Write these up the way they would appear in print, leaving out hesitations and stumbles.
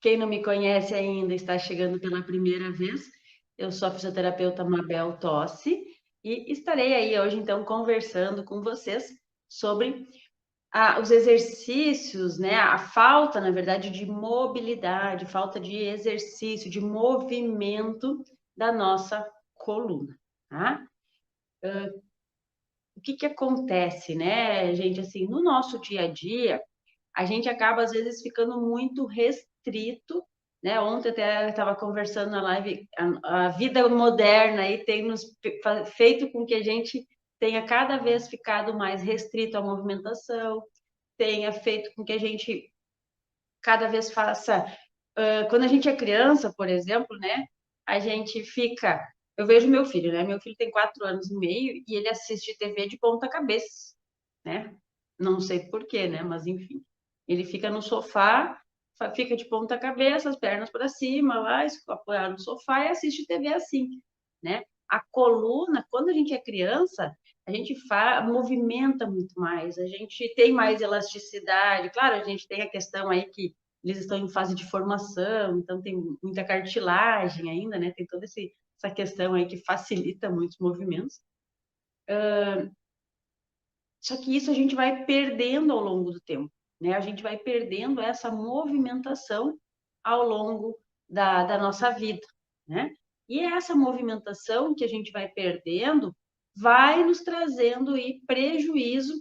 Quem não me conhece ainda está chegando pela primeira vez. Eu sou a fisioterapeuta Mabel Tossi e estarei aí hoje, então, conversando com vocês sobre os exercícios, né? A falta, na verdade, de mobilidade, falta de exercício, de movimento da nossa coluna, tá? O que que acontece, né, gente? Assim, no nosso dia a dia, a gente acaba, às vezes, ficando muito restrito, né? Ontem até estava conversando na live, a vida moderna aí tem nos feito com que a gente tenha cada vez ficado mais restrito à movimentação, tenha feito com que a gente cada vez faça. Quando a gente é criança, por exemplo, né? A gente fica. Eu vejo meu filho, né? Meu filho tem 4 anos e meio e ele assiste TV de ponta cabeça, né? Não sei por quê, né? Mas enfim. Ele fica no sofá, fica de ponta cabeça, as pernas para cima, lá, apoiado no sofá e assiste TV assim, né? A coluna, quando a gente é criança, a gente movimenta muito mais, a gente tem mais elasticidade. Claro, a gente tem a questão aí que eles estão em fase de formação, então tem muita cartilagem ainda, né? Tem toda essa questão aí que facilita muitos movimentos. Só que isso a gente vai perdendo ao longo do tempo, né? A gente vai perdendo essa movimentação ao longo da nossa vida, né? E essa movimentação que a gente vai perdendo vai nos trazendo aí prejuízo.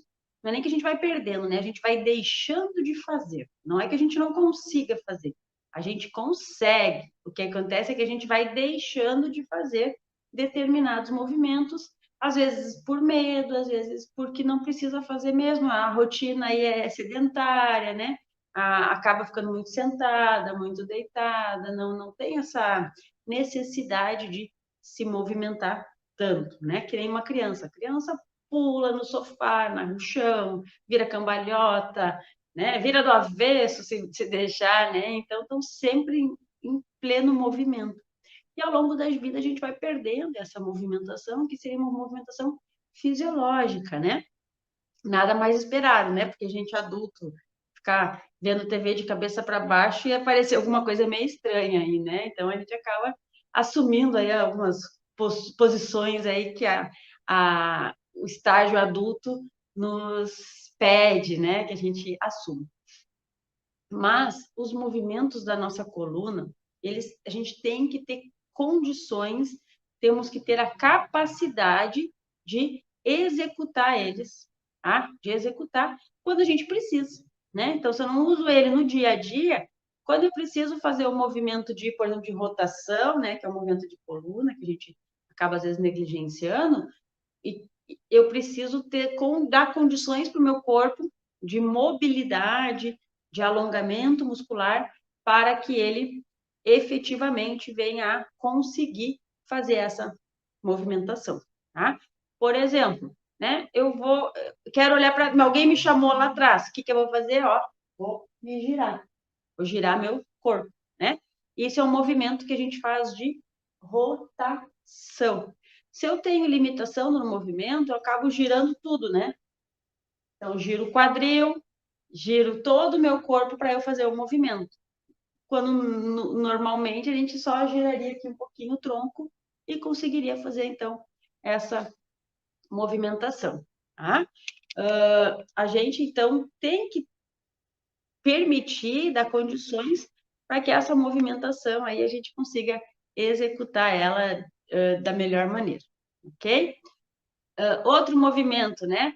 Não é nem que a gente vai perdendo, né? A gente vai deixando de fazer. Não é que a gente não consiga fazer. A gente consegue. O que acontece é que a gente vai deixando de fazer determinados movimentos, às vezes por medo, às vezes porque não precisa fazer mesmo, a rotina aí é sedentária, né? Acaba ficando muito sentada, muito deitada, não tem essa necessidade de se movimentar tanto, né? Que nem uma criança. A criança pula no sofá, no chão, vira cambalhota, né? Vira do avesso se deixar, né? Então, estão sempre em pleno movimento. E ao longo das vidas a gente vai perdendo essa movimentação, que seria uma movimentação fisiológica, né? Nada mais esperado, né? Porque a gente adulto ficar vendo TV de cabeça para baixo e aparecer alguma coisa meio estranha aí, né? Então a gente acaba assumindo aí algumas posições aí que o estágio adulto nos pede, né? Que a gente assuma. Mas os movimentos da nossa coluna, a gente tem que ter condições, temos que ter a capacidade de executar eles, tá? De executar quando a gente precisa, né? Então, se eu não uso ele no dia a dia, quando eu preciso fazer o movimento de, por exemplo, de rotação, né? Que é o movimento de coluna, que a gente acaba às vezes negligenciando, e eu preciso dar condições para o meu corpo de mobilidade, de alongamento muscular, para que ele efetivamente venha a conseguir fazer essa movimentação, tá? Por exemplo, né? Quero olhar para alguém me chamou lá atrás. O que eu vou fazer? Ó, vou me girar, vou girar meu corpo, né? Isso é um movimento que a gente faz de rotação. Se eu tenho limitação no movimento, eu acabo girando tudo, né? Então, giro o quadril, giro todo o meu corpo para eu fazer o movimento. Quando normalmente a gente só giraria aqui um pouquinho o tronco e conseguiria fazer, então, essa movimentação. Tá? A gente, então, tem que permitir, dar condições para que essa movimentação aí a gente consiga executar ela da melhor maneira, ok? Outro movimento, né,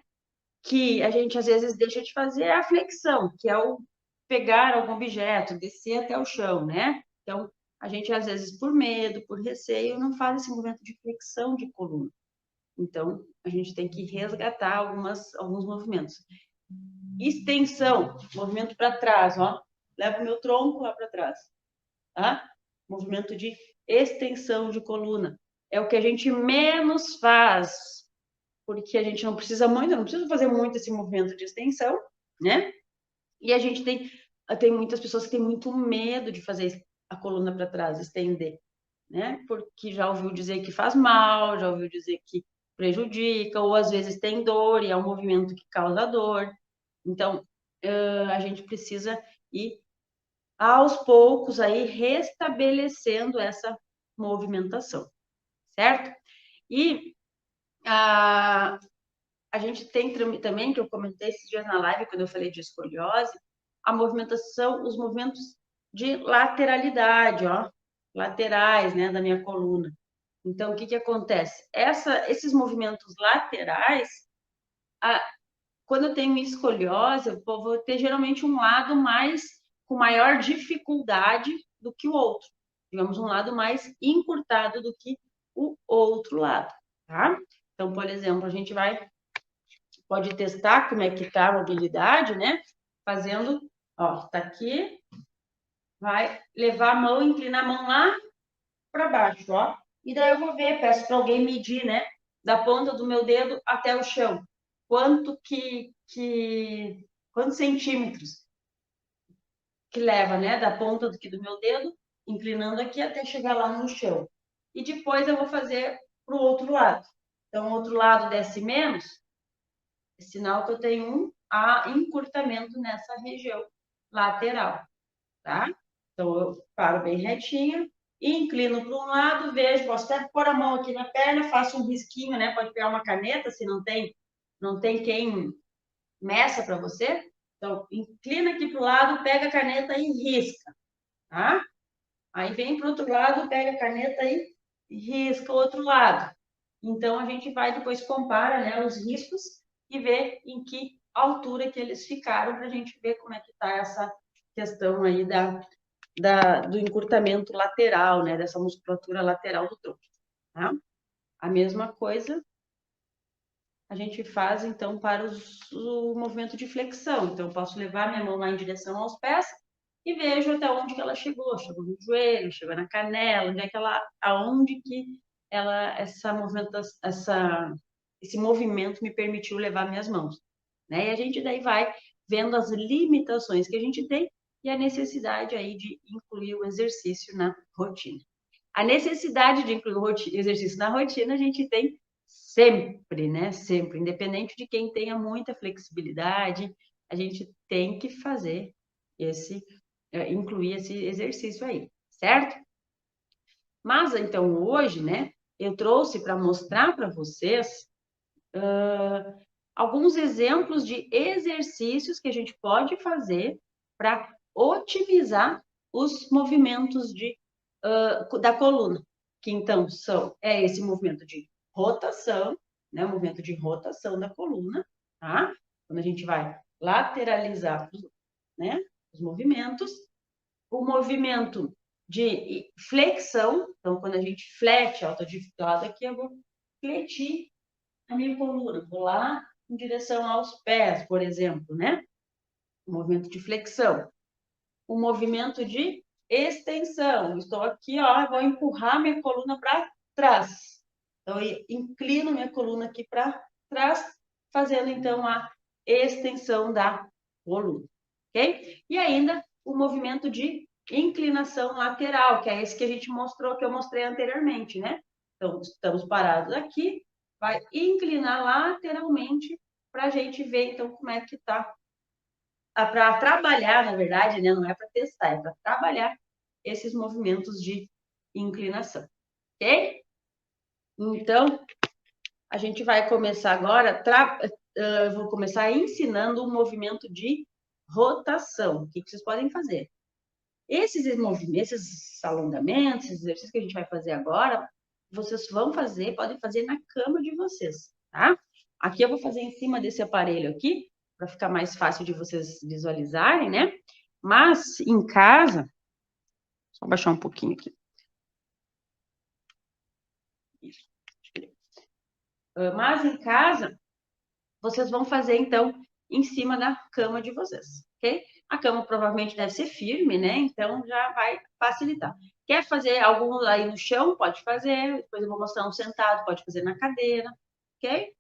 que a gente às vezes deixa de fazer é a flexão, que é o pegar algum objeto, descer até o chão, né? Então, a gente às vezes por medo, por receio, não faz esse movimento de flexão de coluna. Então, a gente tem que resgatar alguns movimentos. Extensão, movimento para trás, ó. Levo o meu tronco lá para trás, tá? Movimento de extensão de coluna. É o que a gente menos faz, porque a gente não precisa muito, não precisa fazer muito esse movimento de extensão, né? E a gente tem muitas pessoas que têm muito medo de fazer a coluna para trás, estender, né? Porque já ouviu dizer que faz mal, já ouviu dizer que prejudica, ou às vezes tem dor e é um movimento que causa dor. Então, a gente precisa ir aos poucos aí restabelecendo essa movimentação, certo? E a gente tem também, que eu comentei esses dias na live, quando eu falei de escoliose, a movimentação, os movimentos de lateralidade, ó, laterais, né, da minha coluna. Então, o que que acontece? Esses movimentos laterais, quando eu tenho escoliose, eu vou ter geralmente um lado com maior dificuldade do que o outro. Digamos, um lado mais encurtado do que o outro lado, tá? Então, por exemplo, a gente pode testar como é que tá a mobilidade, né? Fazendo, ó, tá aqui, vai levar a mão, inclinar a mão lá para baixo, ó. E daí eu vou ver, peço para alguém medir, né? Da ponta do meu dedo até o chão. Quantos centímetros que leva, né? Da ponta do meu dedo, inclinando aqui até chegar lá no chão. E depois eu vou fazer para o outro lado. Então, o outro lado desce menos, é sinal que eu tenho um encurtamento nessa região lateral, tá? Então, eu paro bem retinho, inclino para um lado, vejo, posso até pôr a mão aqui na perna, faço um risquinho, né? Pode pegar uma caneta, se não tem quem meça para você. Então, inclina aqui para o lado, pega a caneta e risca, tá? Aí vem para o outro lado, pega a caneta e risca o outro lado. Então, a gente vai depois compara, né, os riscos e vê em que altura que eles ficaram para a gente ver como é que está essa questão aí do encurtamento lateral, né, dessa musculatura lateral do tronco, tá? A mesma coisa a gente faz, então, para o movimento de flexão. Então, eu posso levar minha mão lá em direção aos pés e vejo até onde que ela chegou. Chegou no joelho, chegou na canela, onde é que aonde que essa movimentação, esse movimento me permitiu levar minhas mãos, né? E a gente daí vai vendo as limitações que a gente tem e a necessidade aí de incluir o exercício na rotina. A necessidade de incluir o exercício na rotina a gente tem sempre, né? Sempre, independente de quem tenha muita flexibilidade, a gente tem que fazer incluir esse exercício aí, certo? Mas então hoje, né, eu trouxe para mostrar para vocês alguns exemplos de exercícios que a gente pode fazer para otimizar os movimentos da coluna, que então é esse movimento de rotação, né, o movimento de rotação da coluna, tá? Quando a gente vai lateralizar, né, os movimentos, o movimento de flexão, então quando a gente flete, ó, tô de lado aqui, eu vou fletir a minha coluna, vou lá em direção aos pés, por exemplo, né? O movimento de flexão. O movimento de extensão. Estou aqui, ó, vou empurrar minha coluna para trás. Então, eu inclino minha coluna aqui para trás, fazendo então a extensão da coluna, ok? E ainda o movimento de inclinação lateral, que é esse que a gente mostrou, que eu mostrei anteriormente, né? Então, estamos parados aqui, vai inclinar lateralmente para a gente ver então como é que está para trabalhar, na verdade, né? Não é para testar, é para trabalhar esses movimentos de inclinação, ok? Então, a gente vai começar agora, eu vou começar ensinando o movimento de rotação. O que vocês podem fazer? Esses movimentos, esses alongamentos, esses exercícios que a gente vai fazer agora, vocês vão fazer, podem fazer na cama de vocês, tá? Aqui eu vou fazer em cima desse aparelho aqui, para ficar mais fácil de vocês visualizarem, né? Mas em casa, só baixar um pouquinho aqui. Isso. Mas em casa, vocês vão fazer então em cima da cama de vocês, ok? A cama provavelmente deve ser firme, né? Então já vai facilitar. Quer fazer algum aí no chão? Pode fazer. Depois eu vou mostrar um sentado, pode fazer na cadeira, ok?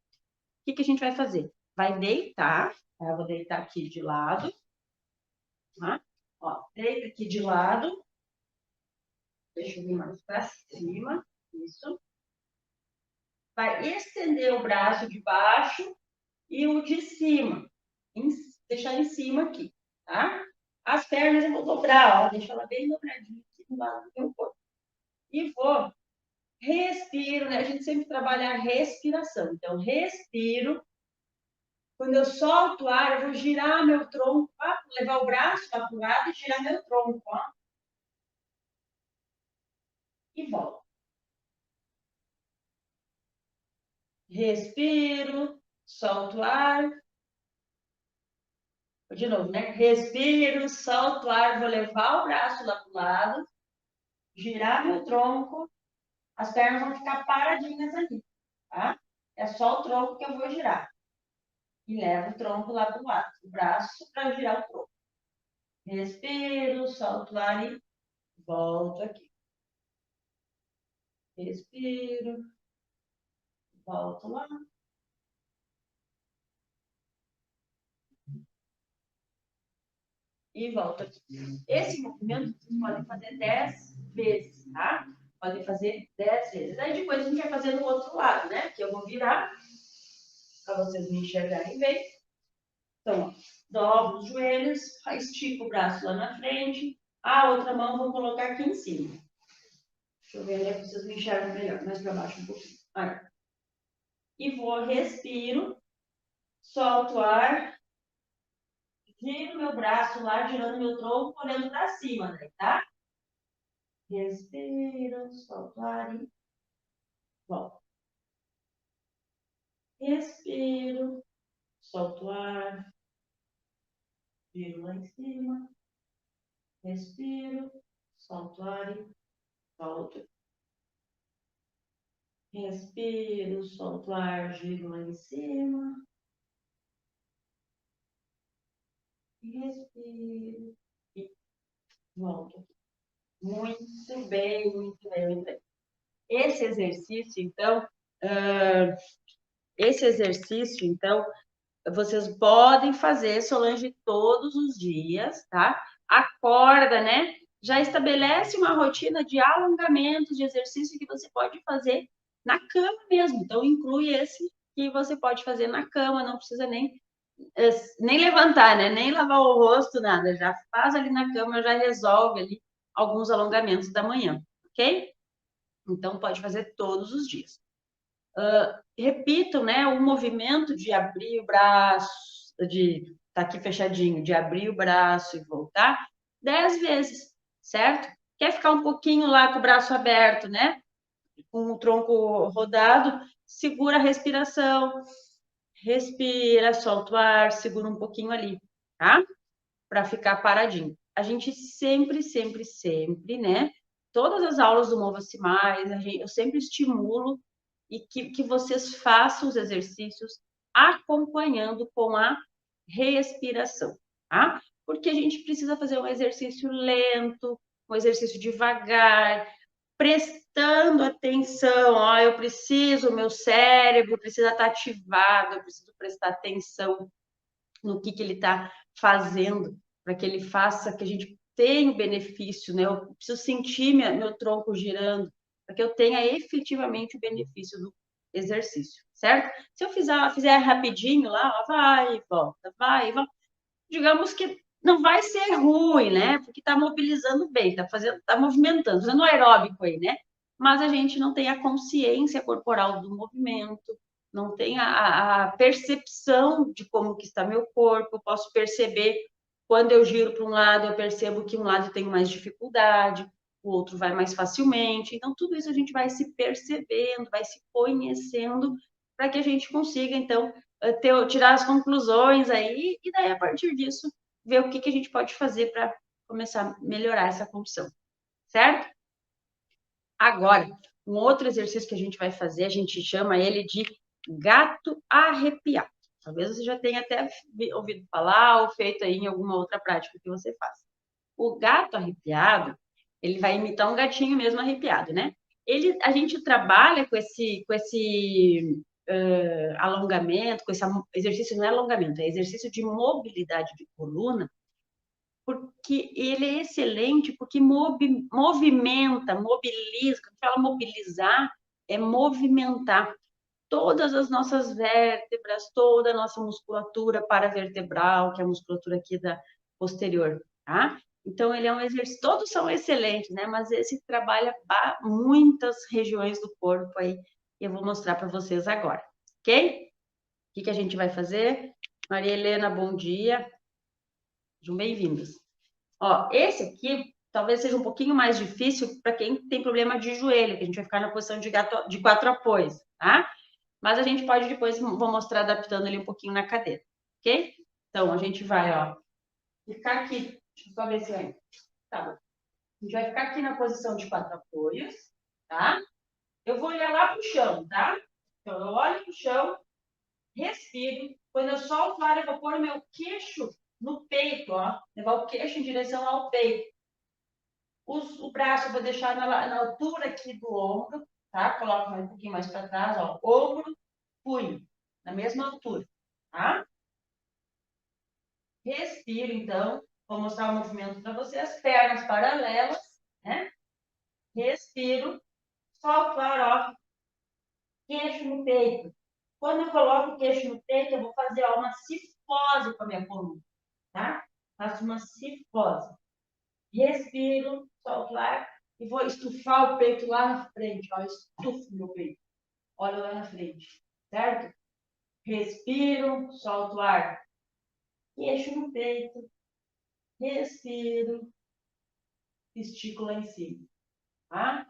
O que a gente vai fazer? Vai deitar, tá? Eu vou deitar aqui de lado, tá? Ó, deita aqui de lado. Deixa eu vir mais para cima. Isso. Vai estender o braço de baixo e o de cima. Deixar em cima aqui, tá? As pernas eu vou dobrar, ó, deixa ela bem dobradinha aqui do lado do meu corpo. E vou, respiro, né? A gente sempre trabalha a respiração. Então, respiro. Quando eu solto o ar, eu vou girar meu tronco, ó, levar o braço lá para o lado e girar meu tronco, ó. E volto. Respiro, solto o ar. De novo, né? Respiro, solto o ar, vou levar o braço lá para o lado, girar meu tronco, as pernas vão ficar paradinhas ali, tá? É só o tronco que eu vou girar. E levo o tronco lá para o lado, o braço para girar o tronco. Respiro, solto o ar e volto aqui. Respiro, volto lá. E volto aqui. Esse movimento vocês podem fazer 10 vezes, tá? Podem fazer 10 vezes. Aí depois a gente vai fazer no outro lado, né? Que eu vou virar para vocês me enxergarem bem. Então, dobro os joelhos, estico o braço lá na frente, a outra mão vou colocar aqui em cima. Deixa eu ver onde é que vocês me enxergam melhor, mais para baixo um pouquinho. Aí. E vou, respiro, solto o ar, giro meu braço lá, girando meu tronco, olhando para cima, daí, tá? Respiro, solto o ar e volto. Respiro, solto o ar, giro lá em cima, respiro, solto o ar e volto. Respiro, solto o ar, giro lá em cima. Respiro e volto. Muito bem, muito bem, muito bem. Esse exercício, então, uh, vocês podem fazer, Solange, todos os dias, tá? Acorda, né? Já estabelece uma rotina de alongamentos, de exercício que você pode fazer na cama mesmo. Então, inclui esse que você pode fazer na cama, não precisa nem levantar, né? Nem lavar o rosto, nada. Já faz ali na cama, já resolve ali alguns alongamentos da manhã, ok? Então, pode fazer todos os dias. Repitam, né? O movimento de abrir o braço, de tá aqui fechadinho, de abrir o braço e voltar 10 vezes, certo? Quer ficar um pouquinho lá com o braço aberto, né? Com o tronco rodado, segura a respiração, respira, solta o ar, segura um pouquinho ali, tá? Para ficar paradinho. A gente sempre, sempre, sempre, né? Todas as aulas do Mova-se Mais, eu sempre estimulo e que vocês façam os exercícios acompanhando com a respiração, tá? Porque a gente precisa fazer um exercício lento, um exercício devagar, prestando atenção. Ó, eu preciso, o meu cérebro precisa estar ativado, eu preciso prestar atenção no que ele está fazendo, para que ele faça, que a gente tenha o benefício, né? Eu preciso sentir meu tronco girando, para que eu tenha efetivamente o benefício do exercício, certo? Se eu fizer rapidinho lá, ó, vai e volta, digamos que não vai ser ruim, né? Porque está mobilizando bem, está movimentando, fazendo aeróbico aí, né? Mas a gente não tem a consciência corporal do movimento, não tem a percepção de como que está meu corpo. Eu posso perceber quando eu giro para um lado, eu percebo que um lado tem mais dificuldade, o outro vai mais facilmente. Então, tudo isso a gente vai se percebendo, vai se conhecendo, para que a gente consiga, então, tirar as conclusões aí, e daí, a partir disso, ver o que a gente pode fazer para começar a melhorar essa condição, certo? Agora, um outro exercício que a gente vai fazer, a gente chama ele de gato arrepiado. Talvez você já tenha até ouvido falar ou feito aí em alguma outra prática que você faz. O gato arrepiado, ele vai imitar um gatinho mesmo arrepiado, né? A gente trabalha com esse alongamento, com esse exercício, não é alongamento, é exercício de mobilidade de coluna, porque ele é excelente, porque movimenta, mobiliza. Quando fala mobilizar, é movimentar todas as nossas vértebras, toda a nossa musculatura paravertebral, que é a musculatura aqui da posterior, tá? Então, ele é um exercício, todos são excelentes, né? Mas esse trabalha muitas regiões do corpo aí, e eu vou mostrar para vocês agora, ok? O que a gente vai fazer? Maria Helena, bom dia. Sejam bem-vindos. Ó, esse aqui talvez seja um pouquinho mais difícil para quem tem problema de joelho, que a gente vai ficar na posição de 4 apoios, tá? Mas a gente pode depois, vou mostrar adaptando ele um pouquinho na cadeira, ok? Então, a gente vai, ó, ficar aqui. Deixa eu só ver se é. Tá bom. A gente vai ficar aqui na posição de 4 apoios, tá? Eu vou olhar lá pro chão, tá? Então, eu olho pro chão, respiro. Quando eu solto o ar, eu vou pôr o meu queixo no peito, ó. Levar o queixo em direção ao peito. O braço eu vou deixar na altura aqui do ombro, tá? Coloco um pouquinho mais para trás, ó. Ombro, punho, na mesma altura, tá? Respiro, então. Vou mostrar o movimento para vocês. Pernas paralelas, né? Respiro. Solto o ar, ó. Queixo no peito. Quando eu coloco o queixo no peito, eu vou fazer ó, uma cifose com a minha coluna, tá? Faço uma cifose. Respiro, solto o ar e vou estufar o peito lá na frente, ó. Estufo meu peito. Olha lá na frente, certo? Respiro, solto o ar. Queixo no peito. Respiro, estico lá em cima, tá?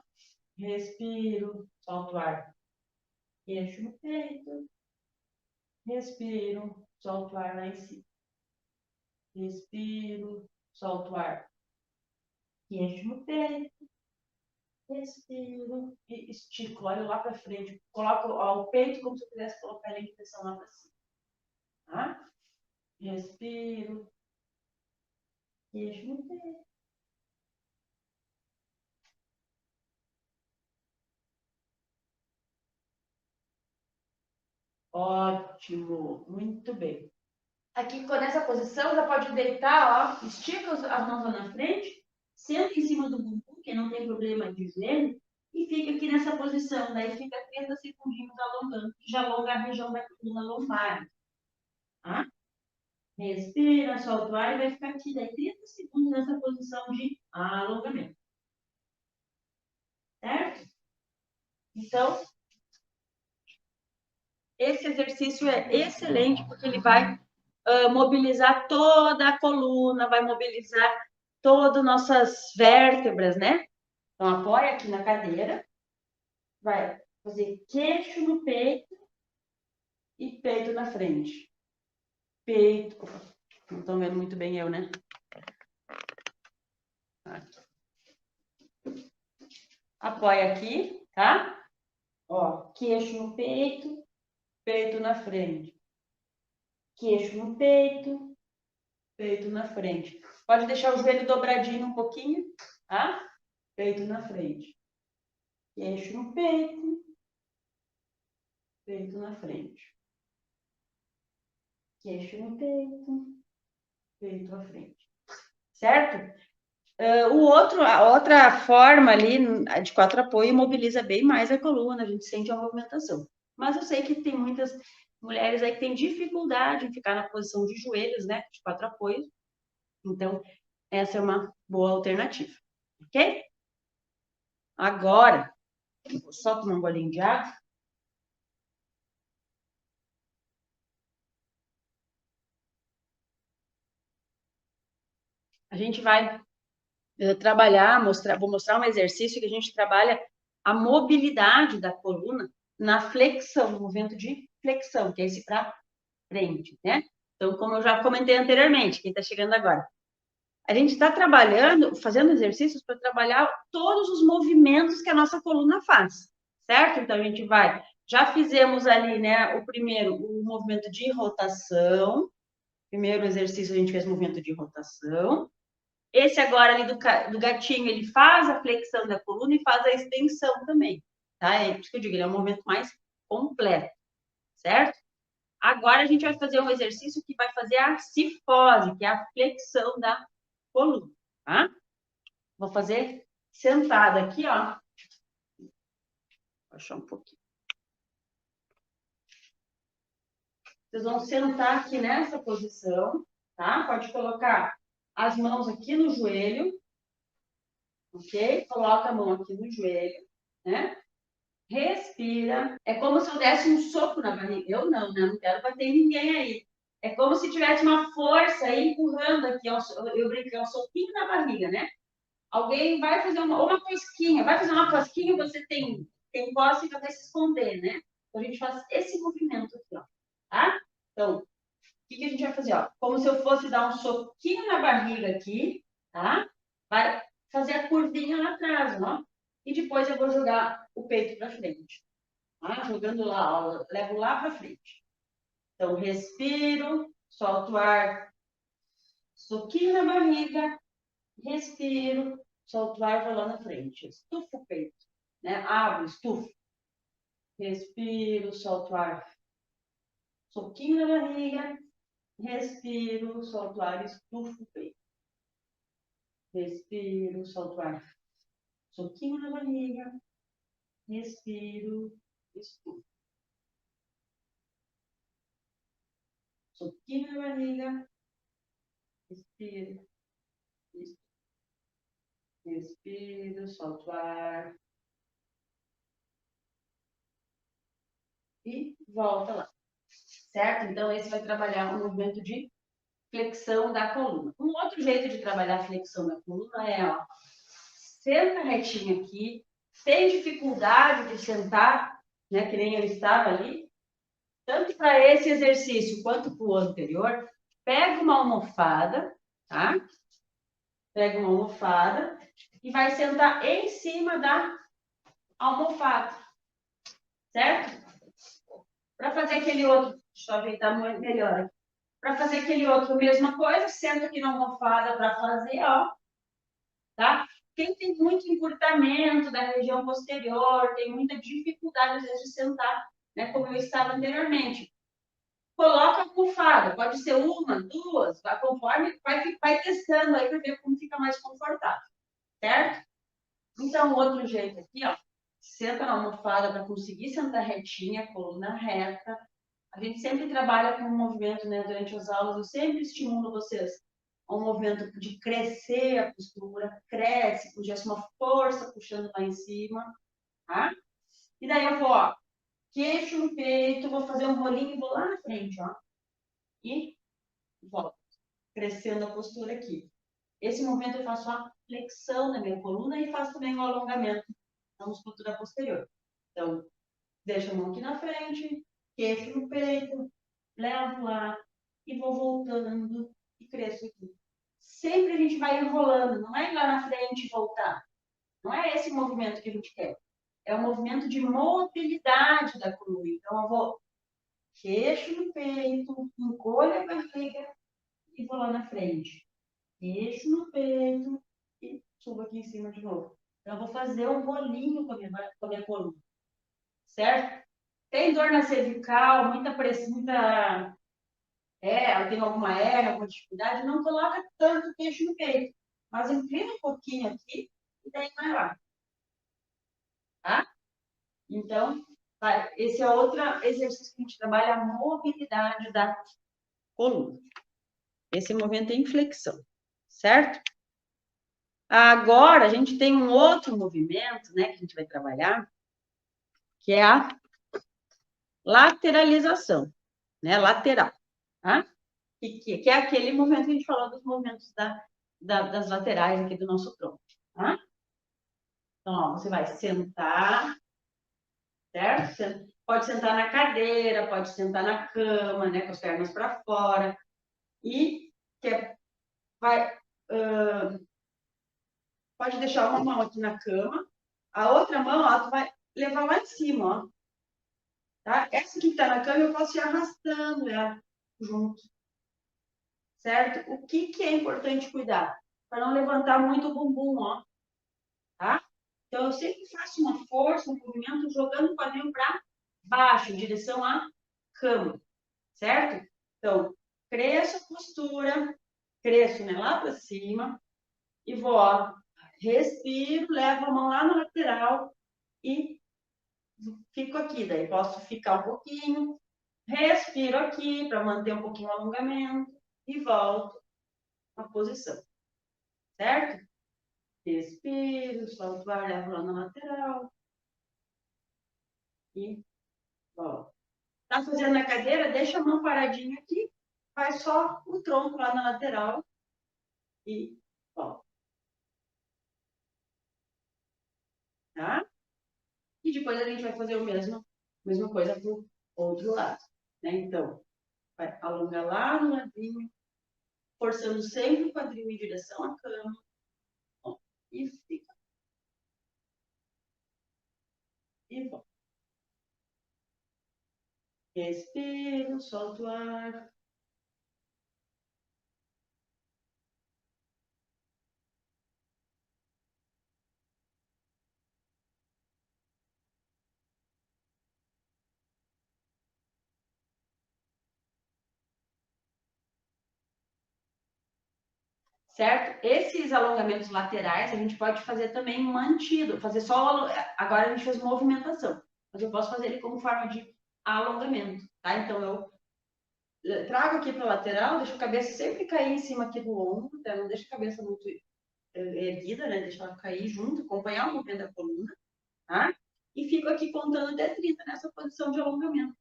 Respiro, solto o ar. Queixo no peito. Respiro, solto o ar lá em cima. Respiro, solto o ar. Queixo no peito. Respiro e estico. Olho lá para frente. Coloco ó, o peito como se eu quisesse colocar ele em direção lá para cima. Tá? Respiro. Queixo no peito. Ótimo. Muito bem. Aqui, nessa posição, já pode deitar, ó. Estica as mãos lá na frente. Senta em cima do bumbum, que não tem problema de joelho. E fica aqui nessa posição. Daí fica 30 segundinhos alongando. Já alonga a região da coluna lombar. Tá? Respira, solta o ar e vai ficar aqui daí 30 segundos nessa posição de alongamento. Certo? Então, esse exercício é excelente porque ele vai mobilizar toda a coluna, vai mobilizar todas as nossas vértebras, né? Então, apoia aqui na cadeira, vai fazer queixo no peito e peito na frente. Peito. Não estão vendo muito bem eu, né? Aqui. Apoia aqui, tá? Ó, queixo no peito, peito na frente. Queixo no peito, peito na frente. Pode deixar o joelho dobradinho um pouquinho, tá? Peito na frente. Queixo no peito, peito na frente. Queixo no peito, peito à frente. Certo? A outra forma ali de 4 apoio mobiliza bem mais a coluna, a gente sente a movimentação. Mas eu sei que tem muitas mulheres aí que têm dificuldade em ficar na posição de joelhos, né? De 4 apoios. Então, essa é uma boa alternativa. Ok? Agora, vou só tomar um golinho de água. A gente vai trabalhar, vou mostrar um exercício que a gente trabalha a mobilidade da coluna na flexão, no movimento de flexão, que é esse para frente, né? Então, como eu já comentei anteriormente, quem está chegando agora, a gente está trabalhando, fazendo exercícios para trabalhar todos os movimentos que a nossa coluna faz, certo? Então, a gente vai, já fizemos ali, né, o primeiro, o movimento de rotação, primeiro exercício a gente fez o movimento de rotação, esse agora ali do gatinho, ele faz a flexão da coluna e faz a extensão também, tá? É por isso que eu digo, ele é um movimento mais completo, certo? Agora a gente vai fazer um exercício que vai fazer a cifose, que é a flexão da coluna, tá? Vou fazer sentada aqui, ó. Vou achar um pouquinho. Vocês vão sentar aqui nessa posição, tá? Pode colocar as mãos aqui no joelho, ok? Coloca a mão aqui no joelho, né? Respira. É como se eu desse um soco na barriga. Eu não, né? Não quero bater em ninguém aí. É como se tivesse uma força aí empurrando aqui. Ó, eu brinquei, um soquinho na barriga, né? Alguém vai fazer uma cosquinha. Vai fazer uma cosquinha, você tem costa e vai se esconder, né? Então, a gente faz esse movimento aqui, ó. Tá? Então, o que a gente vai fazer? Ó? Como se eu fosse dar um soquinho na barriga aqui, tá? Vai fazer a curvinha lá atrás, ó. E depois eu vou jogar o peito para frente. Tá? Jogando lá, ó, levo lá para frente. Então, respiro, solto o ar, soquinho na barriga, respiro, solto o ar, vou lá na frente. Estufo o peito, né? Abro, estufo. Respiro, solto o ar, soquinho na barriga, respiro, solto o ar, estufo o peito. Respiro, solto o ar, soquinho na barriga, respiro, estufo. Soquinho na barriga, respiro, estufo. Respiro, solto o ar e volta lá. Certo? Então, esse vai trabalhar o movimento de flexão da coluna. Um outro jeito de trabalhar a flexão da coluna é, ó, senta retinho aqui, tem dificuldade de sentar, né, que nem eu estava ali, tanto para esse exercício quanto para o anterior, pega uma almofada, tá? Pega uma almofada e vai sentar em cima da almofada, certo? Para fazer aquele outro, deixa eu ajeitar melhor aqui. Para fazer aquele outro, mesma coisa, senta aqui na almofada para fazer, ó, tá? Quem tem muito encurtamento da região posterior, tem muita dificuldade, às vezes, de sentar, né, como eu estava anteriormente. Coloca a almofada, pode ser uma, duas, vai, conforme, vai testando aí para ver como fica mais confortável, certo? Então, outro jeito aqui, ó, senta na almofada para conseguir sentar retinha, coluna reta. A gente sempre trabalha com um movimento, né, durante as aulas, eu sempre estimulo vocês a um movimento de crescer a postura, cresce, com gesto, uma força puxando lá em cima, tá? E daí eu vou, ó, queixo no peito, vou fazer um rolinho e vou lá na frente, ó. E volto, crescendo a postura aqui. Esse movimento eu faço a flexão da minha coluna e faço também o alongamento da musculatura posterior. Então, deixo a mão aqui na frente, queixo no peito, levo lá e vou voltando e cresço aqui. Sempre a gente vai enrolando, não é ir lá na frente e voltar. Não é esse movimento que a gente quer. É um movimento de mobilidade da coluna. Então, eu vou queixo no peito, encolho a barriga e vou lá na frente. Queixo no peito e subo aqui em cima de novo. Então, eu vou fazer um rolinho com a minha coluna. Certo? Tem dor na cervical, muita pressão, eu tenho alguma hernia, alguma dificuldade, não coloca tanto queixo no peito. Mas inclina um pouquinho aqui e daí vai lá. Tá? Então, vai. Esse é outro exercício que a gente trabalha, a mobilidade da coluna. Esse movimento é inflexão, certo? Agora, a gente tem um outro movimento, né, que a gente vai trabalhar, que é a lateralização, né, lateral, tá? Que é aquele movimento que a gente falou dos movimentos das laterais aqui do nosso tronco, tá? Então, ó, você vai sentar, certo? Pode sentar na cadeira, pode sentar na cama, né, com as pernas para fora. E vai, pode deixar uma mão aqui na cama, a outra mão, ó, tu vai levar lá em cima, ó. Tá? Essa que está na cama, eu posso ir arrastando ela junto, certo? O que é importante cuidar? Para não levantar muito o bumbum, ó, tá? Então, eu sempre faço uma força, um movimento, jogando o quadril para baixo, em direção à cama, certo? Então, cresço a postura, cresço, né, lá para cima e vou, ó, respiro, levo a mão lá na lateral e fico aqui. Daí posso ficar um pouquinho, respiro aqui para manter um pouquinho o alongamento e volto à posição. certo? Respiro, solto o ar, levo lá na lateral. E volta. Tá fazendo na cadeira? Deixa a mão paradinha aqui. Faz só o tronco lá na lateral. E volta. Tá? E depois a gente vai fazer mesma coisa pro outro lado. Né? Então, vai alongar lá no ladinho, forçando sempre o quadril em direção à cama. Ó, e fica. E volta. Respiro, solta o ar. Certo? Esses alongamentos laterais a gente pode fazer também mantido, fazer só, agora a gente fez movimentação, mas eu posso fazer ele como forma de alongamento, tá? Então eu trago aqui para a lateral, deixo a cabeça sempre cair em cima aqui do ombro, tá? Não deixo a cabeça muito erguida, né? Deixa ela cair junto, acompanhar o movimento da coluna, tá? E fico aqui contando até 30 nessa posição de alongamento.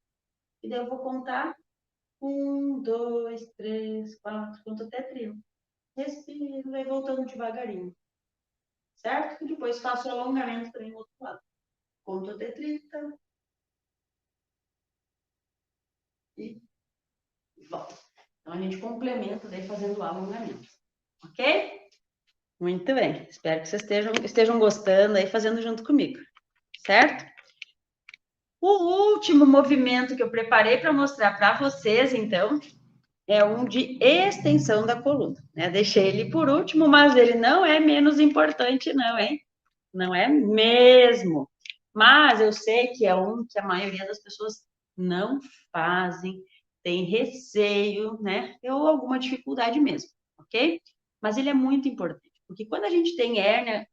E daí eu vou contar 1, 2, 3, 4, conto até 30. Respiro, vai voltando devagarinho, certo? E depois faço o alongamento também no outro lado. Conto até 30 e volto. Então a gente complementa daí fazendo o alongamento, ok? Muito bem, espero que vocês estejam gostando aí, fazendo junto comigo, certo? O último movimento que eu preparei para mostrar para vocês, então, é um de extensão da coluna. Né? Deixei ele por último, mas ele não é menos importante, não, hein? Não é mesmo. Mas eu sei que é um que a maioria das pessoas não fazem, tem receio, né? Ou alguma dificuldade mesmo, ok? Mas ele é muito importante, porque quando a gente tem hérnia,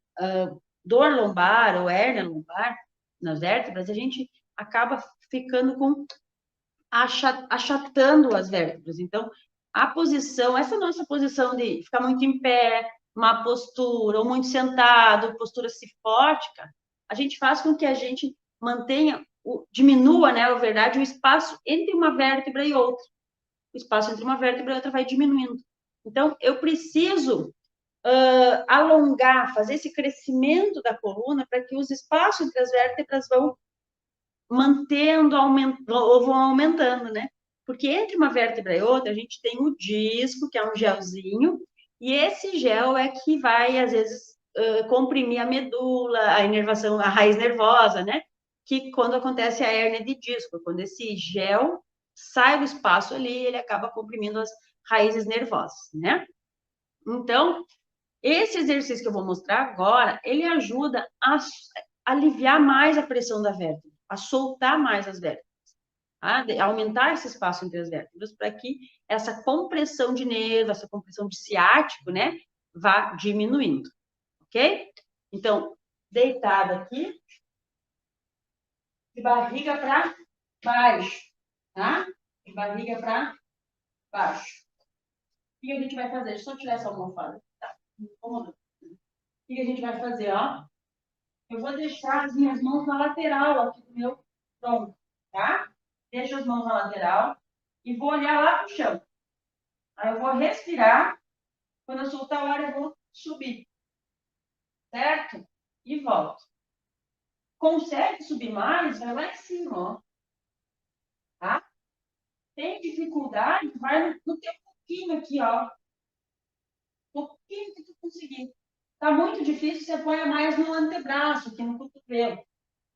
dor lombar ou hérnia lombar nas vértebras, a gente acaba ficando com achatando as vértebras. Então, a posição, essa nossa posição de ficar muito em pé, uma postura, ou muito sentado, postura cifótica, a gente faz com que a gente mantenha, diminua, né, na verdade, o espaço entre uma vértebra e outra. O espaço entre uma vértebra e outra vai diminuindo. Então, eu preciso alongar, fazer esse crescimento da coluna para que os espaços entre as vértebras vão mantendo, ou vão aumentando, né? Porque entre uma vértebra e outra, a gente tem o disco, que é um gelzinho, e esse gel é que vai, às vezes, comprimir a medula, a inervação, a raiz nervosa, né? Que quando acontece a hérnia de disco, quando esse gel sai do espaço ali, ele acaba comprimindo as raízes nervosas, né? Então, esse exercício que eu vou mostrar agora, ele ajuda a aliviar mais a pressão da vértebra, a soltar mais as vértebras, a aumentar esse espaço entre as vértebras para que essa compressão de nervo, essa compressão de ciático, né, vá diminuindo, ok? Então, deitada aqui, de barriga para baixo, tá? De barriga para baixo. O que a gente vai fazer? Deixa eu só tirar essa almofada. Tá, incomodando. O que a gente vai fazer, ó? Eu vou deixar as minhas mãos na lateral aqui do meu tronco, tá? Deixa as mãos na lateral e vou olhar lá pro chão. Aí eu vou respirar. Quando eu soltar o ar, eu vou subir, certo? E volto. Consegue subir mais? Vai lá em cima, ó. Tá? Tem dificuldade? Vai no teu pouquinho aqui, ó. Pouquinho que tu conseguir. Tá muito difícil, você apoia mais no antebraço, aqui no cotovelo.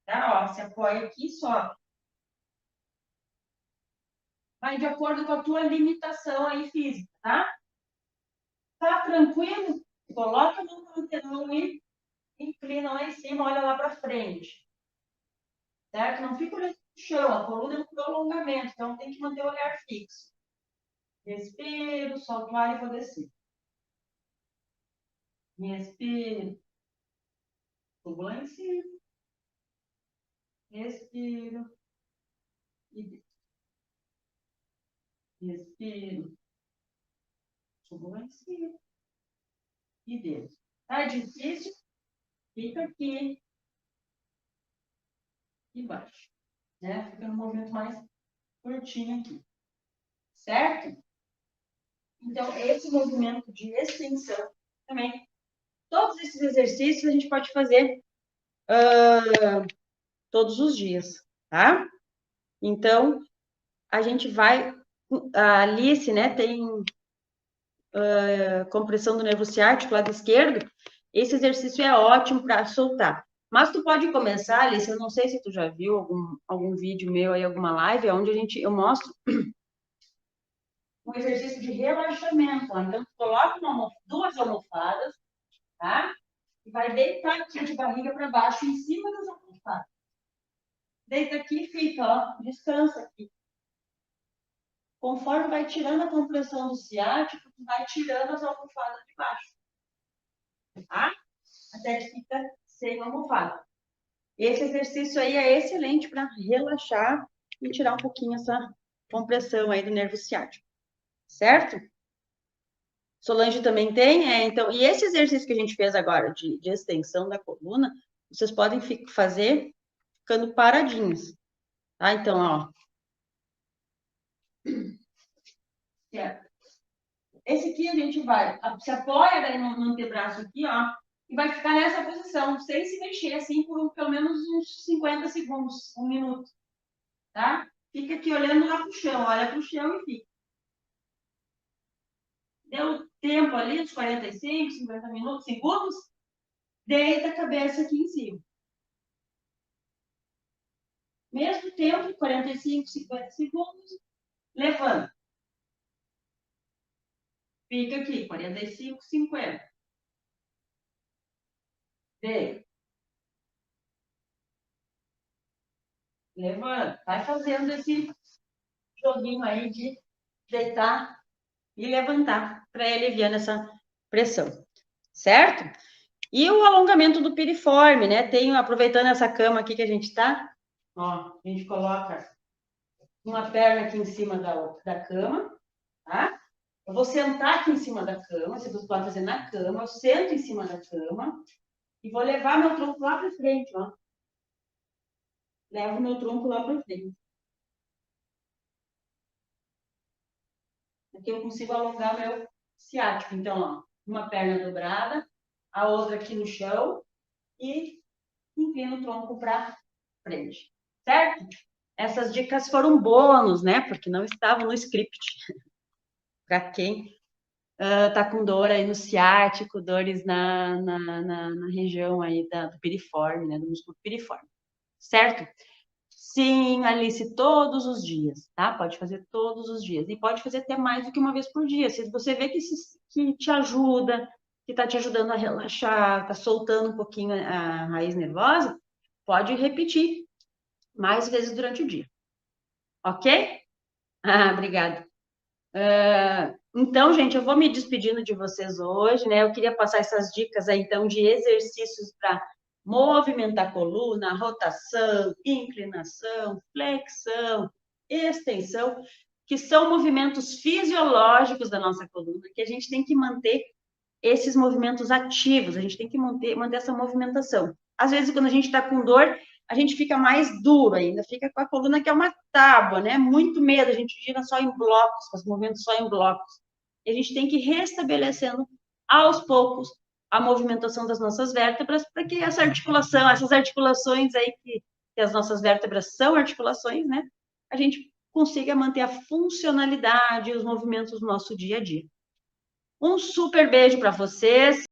Tá? Ó, você apoia aqui e sobe. Vai de acordo com a tua limitação aí física, tá? Tá tranquilo? Coloca a mão no lateral e inclina lá em cima, olha lá para frente. Certo? Não fica olhando no chão, a coluna é um prolongamento, então tem que manter o olhar fixo. Respiro, solto o ar e vou descer. Respiro, subo lá em cima. Respiro e desço. Respiro, subo lá em cima. e dedo. Tá difícil? Fica aqui embaixo, né? Fica no movimento mais curtinho aqui, certo? Então, esse movimento de extensão também. Todos esses exercícios a gente pode fazer todos os dias, tá? Então, a gente vai... A Alice, né, tem compressão do nervo ciático, lado esquerdo. Esse exercício é ótimo para soltar. Mas tu pode começar, Alice, eu não sei se tu já viu algum vídeo meu aí, alguma live, onde eu mostro um exercício de relaxamento. Ó. Então, tu coloca duas almofadas, tá? E vai deitar aqui de barriga para baixo, em cima das almofadas. Deita aqui e fica, ó, descansa aqui. Conforme vai tirando a compressão do ciático, tu vai tirando as almofadas de baixo. Tá? Até que fica sem almofada. Esse exercício aí é excelente para relaxar e tirar um pouquinho essa compressão aí do nervo ciático. Certo? Solange também tem, então, e esse exercício que a gente fez agora de extensão da coluna, vocês podem fazer ficando paradinhos, tá? Então, ó. Certo. Esse aqui a gente vai, se apoia daí no antebraço aqui, ó, e vai ficar nessa posição, sem se mexer, assim, por pelo menos uns 50 segundos, 1 minuto, tá? Fica aqui olhando lá pro chão, olha pro chão e fica. Deu tempo ali, uns 45, 50 minutos, segundos, deita a cabeça aqui em cima. Mesmo tempo, 45, 50 segundos, levanta. Fica aqui, 45, 50. Deita. Levanta. Vai fazendo esse joguinho aí de deitar e levantar para ir aliviando essa pressão. Certo? E o alongamento do piriforme, né? Aproveitando essa cama aqui que a gente tá, ó, a gente coloca uma perna aqui em cima da cama, tá? Eu vou sentar aqui em cima da cama, se você pode fazer na cama, eu sento em cima da cama e vou levar meu tronco lá para frente, ó. Levo meu tronco lá para frente. Aqui eu consigo alongar meu ciático. Então, ó, uma perna dobrada, a outra aqui no chão e inclino o tronco para frente. Certo? Essas dicas foram bônus, né? Porque não estavam no script. Para quem tá com dor aí no ciático, dores na região aí do piriforme, né? Do músculo piriforme. Certo? Sim, Alice, todos os dias, tá? Pode fazer todos os dias. E pode fazer até mais do que uma vez por dia. Se você vê que te ajuda, que está te ajudando a relaxar, está soltando um pouquinho a raiz nervosa, pode repetir mais vezes durante o dia. Ok? Ah, obrigada. Então, gente, eu vou me despedindo de vocês hoje, né? Eu queria passar essas dicas aí, então, de exercícios para movimentar a coluna, rotação, inclinação, flexão, extensão, que são movimentos fisiológicos da nossa coluna, que a gente tem que manter esses movimentos ativos, a gente tem que manter essa movimentação. Às vezes, quando a gente está com dor, a gente fica mais duro ainda, fica com a coluna que é uma tábua, né? Muito medo, a gente gira só em blocos, faz movimentos só em blocos. E a gente tem que ir restabelecendo aos poucos a movimentação das nossas vértebras para que essa articulação, essas articulações aí que as nossas vértebras são articulações, né? A gente consiga manter a funcionalidade e os movimentos do nosso dia a dia. Um super beijo para vocês.